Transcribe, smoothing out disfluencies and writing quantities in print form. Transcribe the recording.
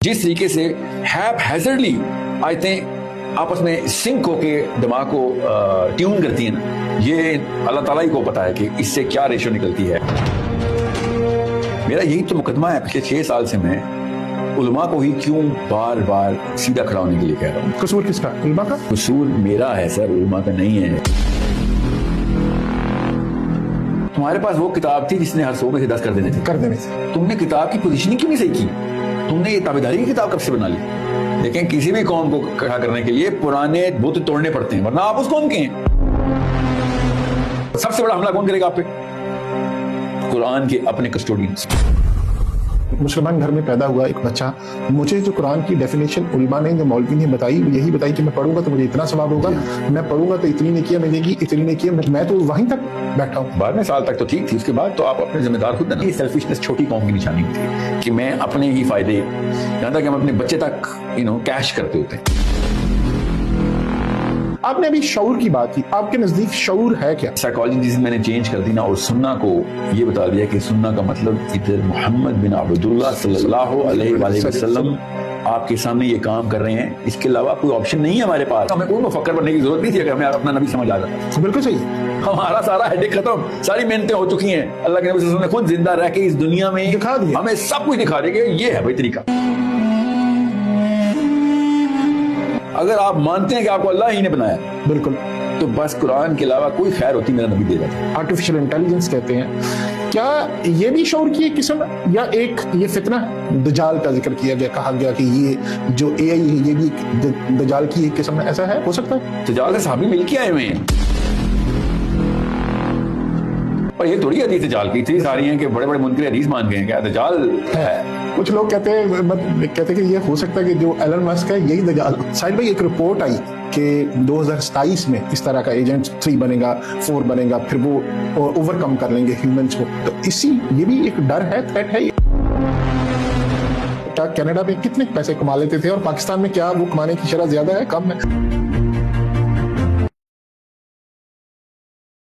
जिस तरीके से हैज़र्डली आयतें आपस में सिंक होके दिमाग को ट्यून करती हैं ना, ये अल्लाह ताला ही को पता है कि इससे क्या रेशो निकलती है। मेरा यही तो मुकदमा है पिछले 6 साल से मैं उलमा को ही क्यों बार बार सीधा खड़ा होने के लिए कह रहा हूँ। कसूर किसका? उलमा का? कसूर मेरा है सर, उलमा का नहीं है। तुम्हारे पास वो किताब थी जिसने हर 100 में से 10 कर देने थे। तुमने किताब की पोजीशनिंग क्यों नहीं सही की? तुमने ये ताबेदारी की किताब कब से बना ली? लेकिन किसी भी कौम को खड़ा करने के लिए पुराने बुत तोड़ने पड़ते हैं, वरना आप उस कौम के हैं। सबसे बड़ा हमला कौन करेगा आप पे? कुरान के अपने कस्टोडियंस। मुसलमान घर में पैदा हुआ एक बच्चा, मुझे जो कुरान की डेफिनेशन उलमा ने, जो मौलवी ने बताई, यही बताई कि मैं पढ़ूंगा तो मुझे इतना सवाब होगा, मैं पढ़ूंगा तो इतनी नेकियां मिलेगी, इतनी नेकियां। मैं तो वहीं तक बैठा हूँ। 12वें साल तक तो ठीक थी, उसके बाद तो आप अपने जिम्मेदार खुद हैं। ये सेल्फिशनेस छोटी कौम की निशानी थी कि मैं अपने ही फायदे, यहाँ तक कि हम अपने बच्चे तक कैश करते होते हैं। आपने अभी शऊर की बात की, आपके नजदीक शऊर है क्या? साइकोलॉजी जिसे मैंने चेंज कर दी ना, और सुन्ना को ये बता दिया कि सुन्ना का मतलब इधर मोहम्मद बिन अब्दुल्लाह सल्लल्लाहु अलैहि वसल्लम आपके सामने ये काम कर रहे हैं, इसके अलावा कोई ऑप्शन नहीं है हमारे पास। हमें कोई मुफक्कर बनने की जरूरत नहीं थी अगर हमें अपना नबी समझ आ जाता। बिल्कुल सही। हमारा सारा हेडेक खत्म, सारी मेहनतें हो चुकी हैं। अल्लाह के नबी सल्लल्लाहु अलैहि वसल्लम ने खुद जिंदा रह के इस दुनिया में दिखा दिया, हमें सब कुछ दिखा देंगे। ये है भाई तरीका। अगर आप मानते हैं कि आपको अल्लाह ही ने बनाया, बिल्कुल, तो बस कुरान के अलावा कोई खैर होती मेरा नबी दे जाता। आर्टिफिशियल इंटेलिजेंस कहते हैं, क्या ये भी शऊर की एक किस्म या एक ये फितना है? दजाल का जिक्र किया गया, कहा गया कि ये जो एआई है ये भी दजाल की एक किस्म है, ऐसा है? हो सकता है दजाल से साहबी मिल के आए हुए हैं, और ये थोड़ी हदीस दजाल की थी सारी हैं कि बड़े बड़े मुनकर हदीस मान गए हैं क्या दजाल है। कुछ लोग कहते हैं कि ये हो सकता है कि जो एलन मस्क है यही दजाल। साहिल भाई, एक रिपोर्ट आई कि 2027 में इस तरह का एजेंट 3 बनेगा, 4 बनेगा, फिर वो ओवरकम कर लेंगे ह्यूमंस को। तो ये भी एक डर है, थ्रेट है। क्या कनाडा में कितने पैसे कमा लेते थे और पाकिस्तान में क्या वो कमाने की शरह ज्यादा है, कम है?